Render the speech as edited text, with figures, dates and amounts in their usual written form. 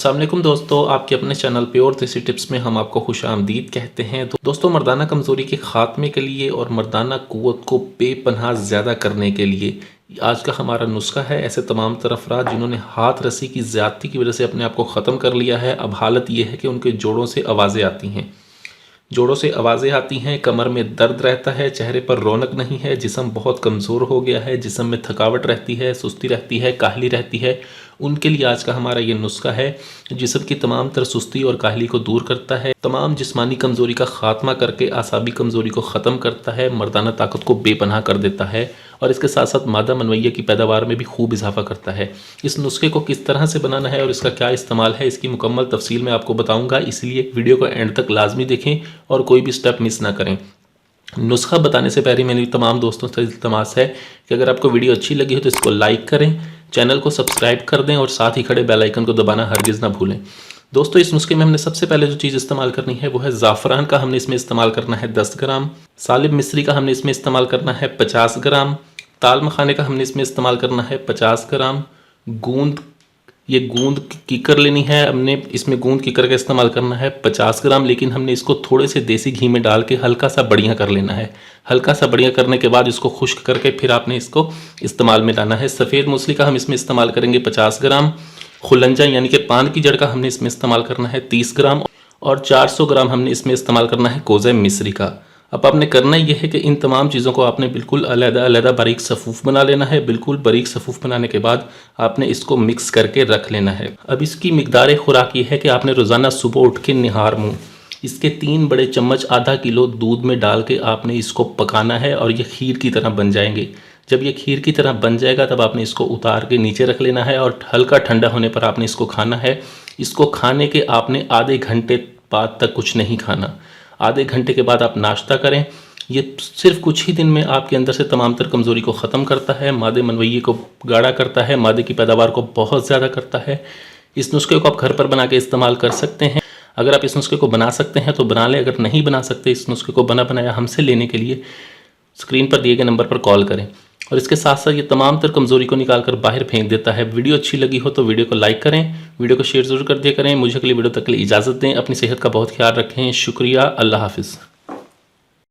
अस्सलाम वालेकुम दोस्तों, आपके अपने चैनल प्योर देसी टिप्स में हम आपको खुशामदीद कहते हैं। तो दोस्तों, मर्दाना कमज़ोरी के ख़ात्मे के लिए और मर्दाना क़ुव्वत को बेपनाह ज़्यादा करने के लिए आज का हमारा नुस्खा है। ऐसे तमाम तर अफराद जिन्होंने हाथ रस्सी की ज़्यादती की वजह से अपने आप को ख़त्म कर लिया है, अब हालत ये है कि उनके जोड़ों से आवाज़ें आती हैं, जोड़ों से आवाज़ें आती हैं, कमर में दर्द रहता है, चेहरे पर रौनक नहीं है, जिस्म बहुत कमज़ोर हो गया है, जिस्म में थकावट रहती है, सुस्ती रहती है, काहली रहती है। उनके लिए आज का हमारा ये नुस्खा है, जिस्म की तमाम तर सुस्ती और काहली को दूर करता है, तमाम जिस्मानी कमज़ोरी का ख़ात्मा करके आसाबी कमज़ोरी को ख़त्म करता है, मर्दाना ताकत को बेपनाह कर देता है और इसके साथ साथ मादा मनवैया की पैदावार में भी खूब इजाफा करता है। इस नुस्खे को किस तरह से बनाना है और इसका क्या इस्तेमाल है, इसकी मुकम्मल तफसील मैं आपको बताऊँगा, इसलिए वीडियो को एंड तक लाजमी देखें और कोई भी स्टेप मिस ना करें। नुस्खा बताने से पहले मेरी तमाम दोस्तों से इल्तमास है कि अगर आपको वीडियो अच्छी लगी हो तो इसको लाइक करें, चैनल को सब्सक्राइब कर दें और साथ ही खड़े बेल आइकन को दबाना हरगिज़ ना भूलें। दोस्तों, इस नुस्खे में हमने सबसे पहले जो चीज़ इस्तेमाल करनी है वो है ज़ाफ़रान का हमने इसमें इस्तेमाल करना है 10 ग्राम, सालिब मिस्री का हमने इसमें इस्तेमाल करना है 50 ग्राम, ताल मखाने का हमने इसमें इस्तेमाल करना है 50 ग्राम, गूंद, ये गूंद कीकर लेनी है हमने, इसमें गूंद कीकर का इस्तेमाल करना है 50 ग्राम, लेकिन हमने इसको थोड़े से देसी घी में डाल के हल्का सा बढ़िया कर लेना है। हल्का सा बढ़िया करने के बाद इसको खुश्क करके फिर आपने इसको इस्तेमाल में लाना है। सफ़ेद मूसली का हम इसमें इस्तेमाल करेंगे 50 ग्राम, खुलंजा यानी कि पान की जड़ का हमने इसमें इस्तेमाल करना है 30 ग्राम और 400 ग्राम हमने इसमें इस्तेमाल करना है कोज़े मिस्री का। अब आपने करना यह है कि इन तमाम चीज़ों को आपने बिल्कुल अलग-अलग बारीक सफ़ूफ़ बना लेना है। बिल्कुल बारीक सफ़ूफ़ बनाने के बाद आपने इसको मिक्स करके रख लेना है। अब इसकी मिकदार खुराक ये है कि आपने रोज़ाना सुबह उठ के निहार मुँह इसके 3 बड़े चम्मच आधा किलो दूध में डाल के आपने इसको पकाना है और ये खीर की तरह बन जाएंगे। जब ये खीर की तरह बन जाएगा तब आपने इसको उतार के नीचे रख लेना है और हल्का ठंडा होने पर आपने इसको खाना है। इसको खाने के आपने आधे घंटे बाद तक कुछ नहीं खाना। आधे घंटे के बाद आप नाश्ता करें। ये सिर्फ कुछ ही दिन में आपके अंदर से तमाम तर कमज़ोरी को ख़त्म करता है, मादे मनवैये को गाढ़ा करता है, मादे की पैदावार को बहुत ज़्यादा करता है। इस नुस्खे को आप घर पर बना के इस्तेमाल कर सकते हैं। अगर आप इस नुस्खे को बना सकते हैं तो बना लें, अगर नहीं बना सकते इस नुस्खे को बना बनाया हमसे लेने के लिए स्क्रीन पर दिए गए नंबर पर कॉल करें। और इसके साथ साथ ये तमाम तर कमज़ोरी को निकाल कर बाहर फेंक देता है। वीडियो अच्छी लगी हो तो वीडियो को लाइक करें, वीडियो को शेयर ज़रूर कर दिया करें। मुझे अगली वीडियो तक के लिए इजाज़त दें। अपनी सेहत का बहुत ख्याल रखें। शुक्रिया। अल्लाह हाफ़िज़।